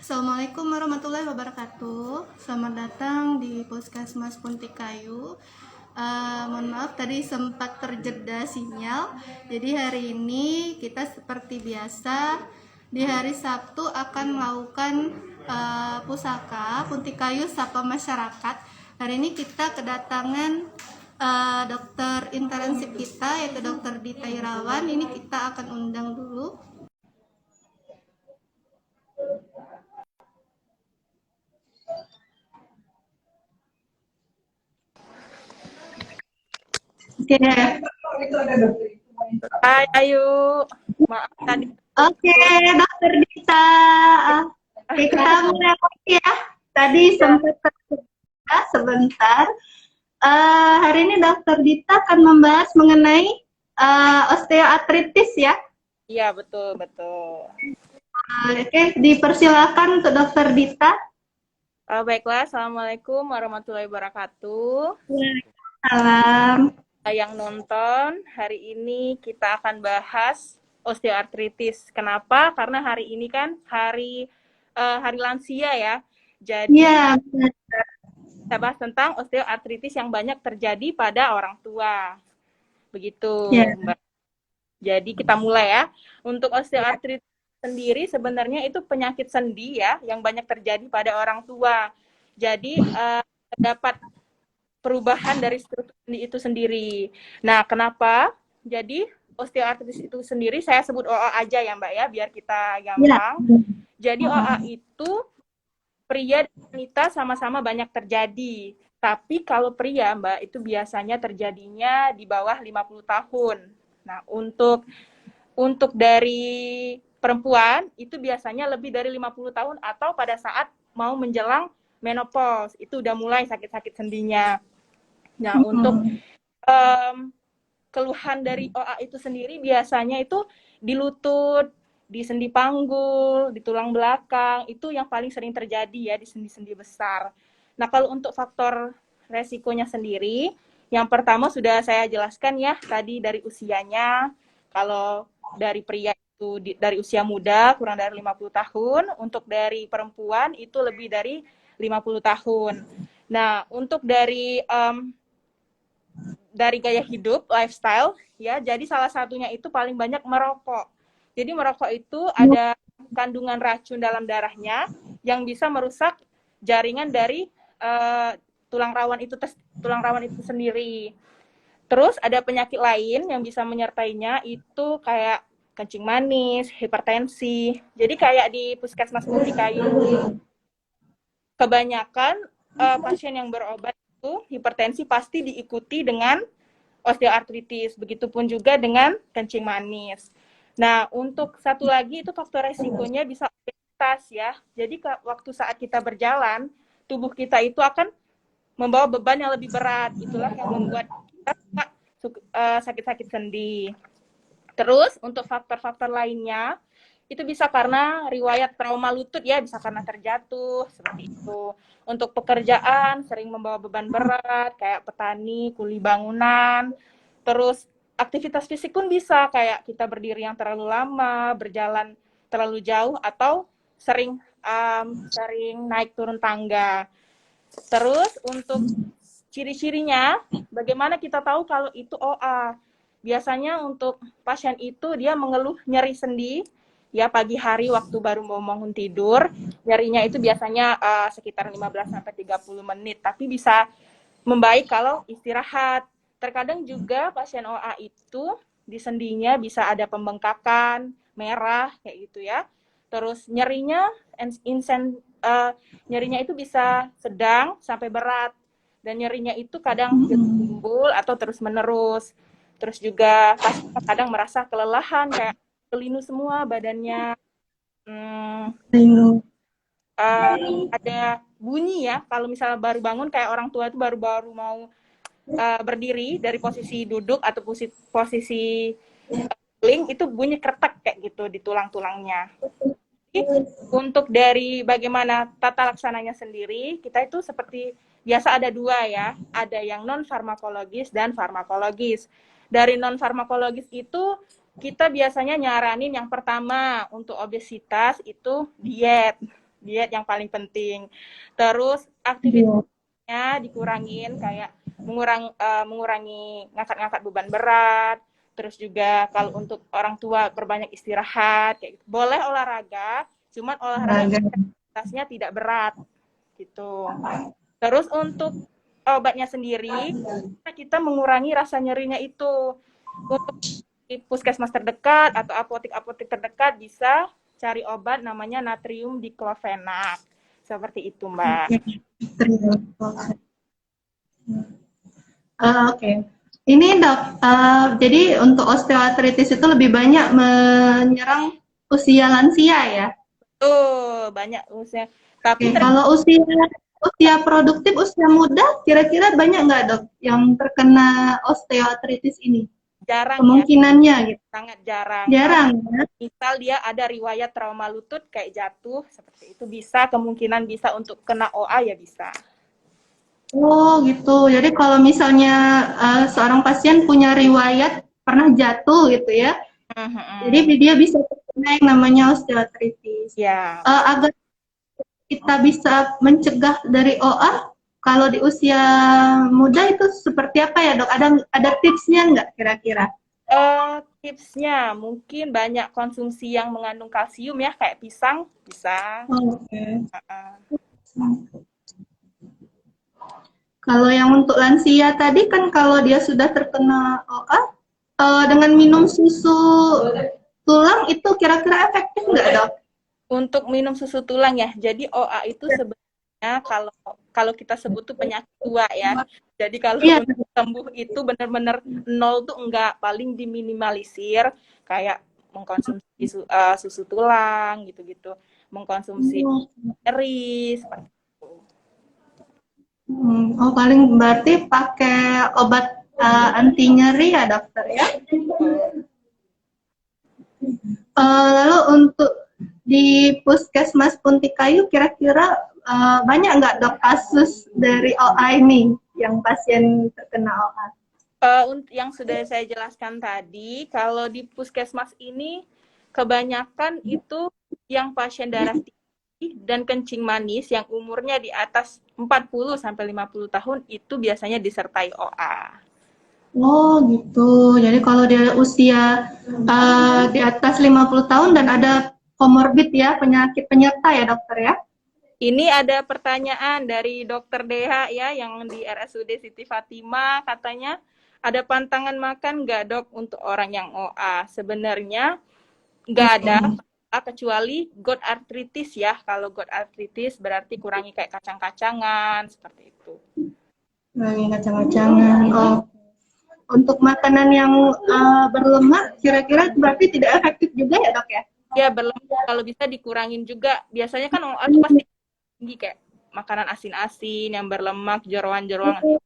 Assalamualaikum warahmatullahi wabarakatuh. Selamat datang di Puskesmas Puntikayu. Mohon maaf tadi sempat terjeda sinyal. Jadi hari ini kita seperti biasa di hari Sabtu akan melakukan pusaka Puntikayu Sapa Masyarakat. Hari ini kita kedatangan dokter intensif kita yaitu Dokter Dita Irawan. Ini kita akan undang dulu. Oke. Hai Ayu, maaf tadi. Oke, Dokter Dita. Oke, kita mulai lagi ya. Tadi sempat terjeda sebentar. Hari ini Dokter Dita akan membahas mengenai osteoartritis ya. Iya, betul. Oke, dipersilakan untuk Dokter Dita. Baiklah, Assalamualaikum warahmatullahi wabarakatuh. Salam. Yang nonton, hari ini kita akan bahas osteoartritis. Kenapa? Karena hari ini kan hari lansia ya. Jadi kita bahas tentang osteoartritis yang banyak terjadi pada orang tua. Begitu, Mbak. Jadi kita mulai ya. Untuk osteoartritis sendiri sebenarnya itu penyakit sendi ya yang banyak terjadi pada orang tua. Jadi terdapat perubahan dari struktur sendi itu sendiri. Nah, kenapa? Jadi osteoartritis itu sendiri saya sebut OA aja ya Mbak ya, biar kita gampang. Jadi OA itu pria dan wanita sama-sama banyak terjadi. Tapi kalau pria Mbak itu biasanya terjadinya di bawah 50 tahun. Nah, untuk dari perempuan itu biasanya lebih dari 50 tahun atau pada saat mau menjelang menopause, itu udah mulai sakit-sakit sendinya. Nah, untuk keluhan dari OA itu sendiri biasanya itu di lutut, di sendi panggul, di tulang belakang, itu yang paling sering terjadi ya di sendi-sendi besar. Nah, kalau untuk faktor resikonya sendiri, yang pertama sudah saya jelaskan ya, tadi dari usianya, kalau dari pria itu dari usia muda, kurang dari 50 tahun, untuk dari perempuan itu lebih dari 50 tahun. Nah, untuk dari gaya hidup, lifestyle, ya, jadi salah satunya itu paling banyak merokok. Jadi merokok itu ada kandungan racun dalam darahnya yang bisa merusak jaringan dari tulang rawan itu sendiri. Terus ada penyakit lain yang bisa menyertainya itu kayak kencing manis, hipertensi. Jadi kayak di Puskesmas Puntikayu, kebanyakan pasien yang berobat itu hipertensi pasti diikuti dengan osteoartritis. Begitupun juga dengan kencing manis. Nah, untuk satu lagi itu faktor resikonya bisa obesitas ya. Jadi waktu saat kita berjalan, tubuh kita itu akan membawa beban yang lebih berat. Itulah yang membuat kita sakit-sakit sendi. Terus untuk faktor-faktor lainnya itu bisa karena riwayat trauma lutut ya, bisa karena terjatuh seperti itu. Untuk pekerjaan sering membawa beban berat kayak petani, kuli bangunan. Terus aktivitas fisik pun bisa kayak kita berdiri yang terlalu lama, berjalan terlalu jauh atau sering naik turun tangga. Terus untuk ciri-cirinya, bagaimana kita tahu kalau itu OA? Biasanya untuk pasien itu dia mengeluh nyeri sendi, ya pagi hari waktu baru mau bangun tidur, nyerinya itu biasanya sekitar 15-30 menit, tapi bisa membaik kalau istirahat. Terkadang juga pasien OA itu di sendinya bisa ada pembengkakan, merah, kayak gitu ya. Terus nyerinya nyerinya itu bisa sedang sampai berat. Dan nyerinya itu kadang timbul atau terus-menerus. Terus juga kadang merasa kelelahan, kayak kelinu semua badannya. Ada bunyi ya, kalau misalnya baru bangun kayak orang tua itu baru-baru mau berdiri dari posisi duduk atau posisi link, itu bunyi kretek kayak gitu di tulang-tulangnya. Untuk dari bagaimana tata laksananya sendiri, kita itu seperti biasa ada dua ya, ada yang non farmakologis dan farmakologis. Dari non farmakologis itu kita biasanya nyaranin yang pertama untuk obesitas itu diet. Diet yang paling penting. Terus aktivitasnya dikurangin, kayak mengurangi ngangkat-ngangkat beban berat. Terus juga kalau untuk orang tua perbanyak istirahat, kayak gitu. Boleh olahraga, cuman olahraga intensitasnya tidak berat gitu. Terus untuk obatnya sendiri, kita mengurangi rasa nyerinya itu. Untuk di puskesmas terdekat atau apotek-apotek terdekat bisa cari obat namanya natrium diklofenak. Seperti itu, Mbak. Oke. Ini dok, jadi untuk osteoartritis itu lebih banyak menyerang usia lansia ya? Tuh, banyak usia. Tapi Kalau usia produktif, usia muda, kira-kira banyak nggak dok yang terkena osteoartritis ini? jarang ya, Kemungkinannya gitu. sangat jarang. Jarang ya? Misal dia ada riwayat trauma lutut kayak jatuh, seperti itu bisa, kemungkinan bisa untuk kena OA ya bisa. Oh gitu. Jadi kalau misalnya seorang pasien punya riwayat pernah jatuh gitu ya, jadi dia bisa terkena yang namanya osteoartritis. Ya. Agar kita bisa mencegah dari OA, kalau di usia muda itu seperti apa ya dok? Ada tipsnya nggak kira-kira? Tipsnya mungkin banyak konsumsi yang mengandung kalsium ya, kayak pisang bisa. Oke. Kalau yang untuk lansia tadi kan kalau dia sudah terkena OA, dengan minum susu tulang itu kira-kira efektif nggak dok? Untuk minum susu tulang ya, jadi OA itu sebenarnya kalau kita sebut tuh penyakit tua ya. Jadi kalau untuk sembuh itu benar-benar nol tuh enggak, paling diminimalisir kayak mengkonsumsi susu tulang gitu-gitu, mengkonsumsi nyeri seperti itu. Oh paling berarti pakai obat anti nyeri ya dokter ya? Lalu untuk di Puskesmas Puntikayu kira-kira banyak nggak dok kasus dari OA ini yang pasien terkena OA? Yang sudah saya jelaskan tadi, kalau di puskesmas ini kebanyakan itu yang pasien darah tinggi dan kencing manis yang umurnya di atas 40 sampai 50 tahun itu biasanya disertai OA. Oh gitu. Jadi kalau dia usia di atas 50 tahun dan ada komorbid ya, penyakit penyerta ya dokter ya? Ini ada pertanyaan dari Dokter DH ya, yang di RSUD Siti Fatimah, katanya ada pantangan makan nggak dok untuk orang yang OA? Sebenarnya nggak ada, kecuali gout arthritis ya. Kalau gout arthritis berarti kurangi kayak kacang-kacangan, seperti itu. Kurangi kacang-kacangan. Oh. Untuk makanan yang berlemak, kira-kira berarti tidak efektif juga ya dok ya? Ya, berlemak kalau bisa dikurangin juga. Biasanya kan OA itu pasti tinggi, kayak makanan asin-asin yang berlemak, jeroan-jeroan itu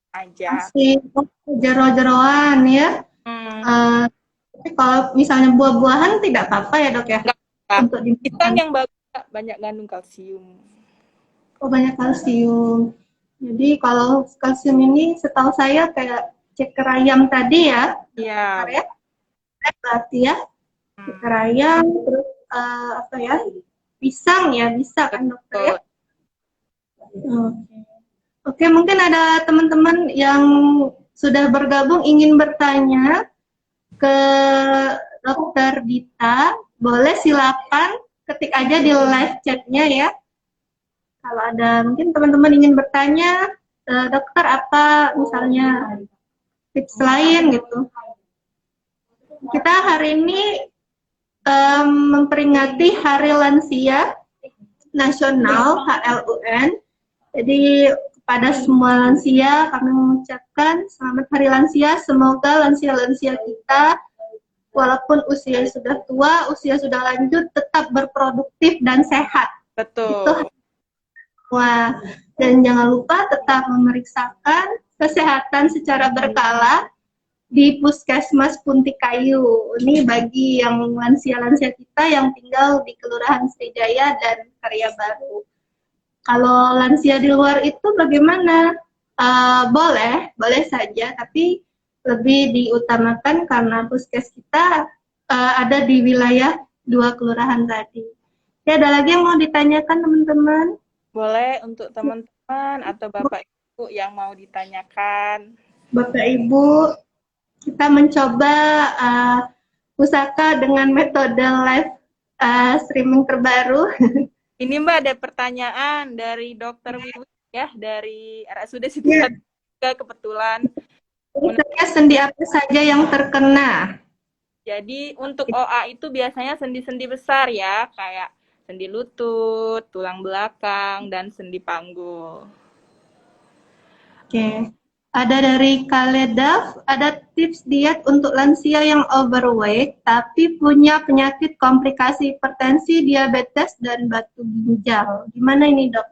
aja. Asin, jero-jeroan ya. Tapi kalau misalnya buah-buahan tidak apa-apa ya dok ya? Untuk pisang yang bagus banyak kandung kalsium. Oh banyak kalsium. Jadi kalau kalsium ini setahu saya kayak ceker ayam tadi ya? Iya. Ya? Berarti ya ceker ayam, terus apa ya? Pisang ya bisa kan dokter ya? Oke, mungkin ada teman-teman yang sudah bergabung ingin bertanya ke Dokter Dita, boleh silakan ketik aja di live chatnya ya. Kalau ada mungkin teman-teman ingin bertanya, dokter apa misalnya tips lain gitu. Kita hari ini memperingati Hari Lansia Nasional HLUN. Jadi kepada semua lansia kami mengucapkan selamat Hari Lansia. Semoga lansia-lansia kita walaupun usia sudah tua, usia sudah lanjut, tetap berproduktif dan sehat. Betul. Itu semua. Dan jangan lupa tetap memeriksakan kesehatan secara berkala di Puskesmas Puntikayu. Ini bagi yang lansia-lansia kita yang tinggal di Kelurahan Srijaya dan Karya Baru. Kalau lansia di luar itu bagaimana? Boleh saja, tapi lebih diutamakan karena puskes kita ada di wilayah 2 kelurahan tadi. Ya, ada lagi yang mau ditanyakan teman-teman? Boleh untuk teman-teman atau Bapak Ibu yang mau ditanyakan. Bapak Ibu, kita mencoba pusaka dengan metode live streaming terbaru. Ini Mbak ada pertanyaan dari Dokter Wiwi ya, dari RSUD Siti Ya, Sadika kebetulan. saya sendi apa saja yang terkena? Jadi untuk OA itu biasanya sendi-sendi besar ya, kayak sendi lutut, tulang belakang, dan sendi panggul. Oke. Ada dari Kaledav, ada tips diet untuk lansia yang overweight tapi punya penyakit komplikasi hipertensi, diabetes, dan batu ginjal. Gimana ini dok?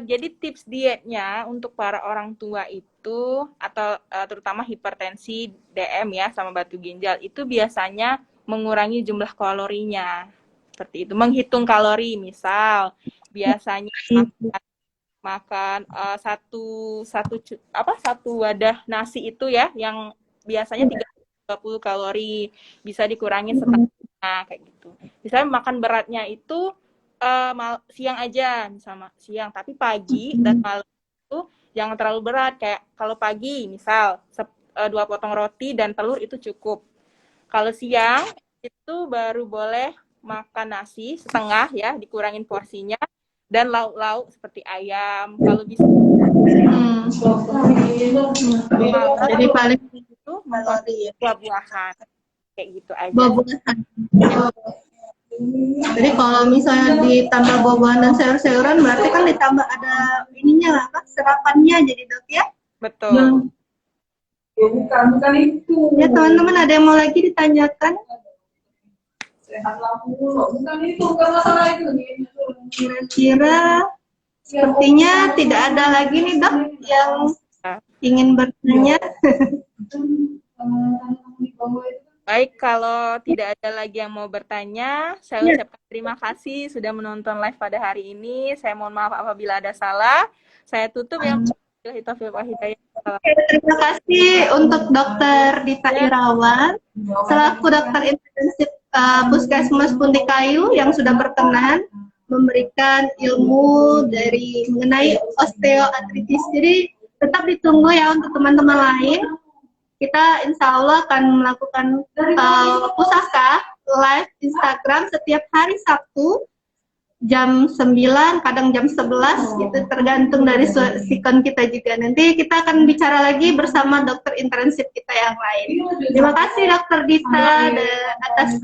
Jadi tips dietnya untuk para orang tua itu, atau terutama hipertensi, DM ya, sama batu ginjal, itu biasanya mengurangi jumlah kalorinya. Seperti itu, menghitung kalori, misal biasanya makan satu wadah nasi itu ya yang biasanya 320 kalori bisa dikurangi setengah kayak gitu. Misalnya makan beratnya itu siang aja, misalnya siang, tapi pagi dan malam itu jangan terlalu berat, kayak kalau pagi misal 2 potong roti dan telur itu cukup. Kalau siang itu baru boleh makan nasi setengah ya, dikurangin porsinya, dan lauk-lauk seperti ayam. Kalau bisa Jadi paling itu mengkonsumsi buah-buahan kayak gitu aja. buah-buahan. Jadi kalau misalnya ditambah buah-buahan dan sayur-sayuran berarti kan ditambah ada ininya lah, apa serapannya jadi dok ya. Betul. Ya, bukan itu. Ya teman-teman, ada yang mau lagi ditanyakan? Sehatlah mulu, bukan itu, bukan masalah itu. Kira-kira sepertinya tidak ada lagi nih dok yang ingin bertanya. Baik, kalau tidak ada lagi yang mau bertanya, saya ucapkan terima kasih sudah menonton live pada hari ini. Saya mohon maaf apabila ada salah. Saya tutup ya. Terima kasih untuk Dokter Dita Irawan selaku dokter intensif Puskesmas Puntikayu yang sudah berkenan memberikan ilmu dari mengenai osteoartritis. Jadi tetap ditunggu ya untuk teman-teman lain. Kita insya Allah akan melakukan pusaka live Instagram setiap hari Sabtu jam 9, kadang jam 11, gitu tergantung dari sikon kita juga. Nanti kita akan bicara lagi bersama dokter intensif kita yang lain. Terima kasih Dokter Dita atas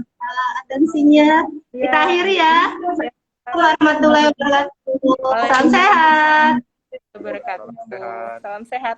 atensinya. Kita akhiri ya. Assalamualaikum warahmatullahi wabarakatuh. Salam sehat. Salam sehat.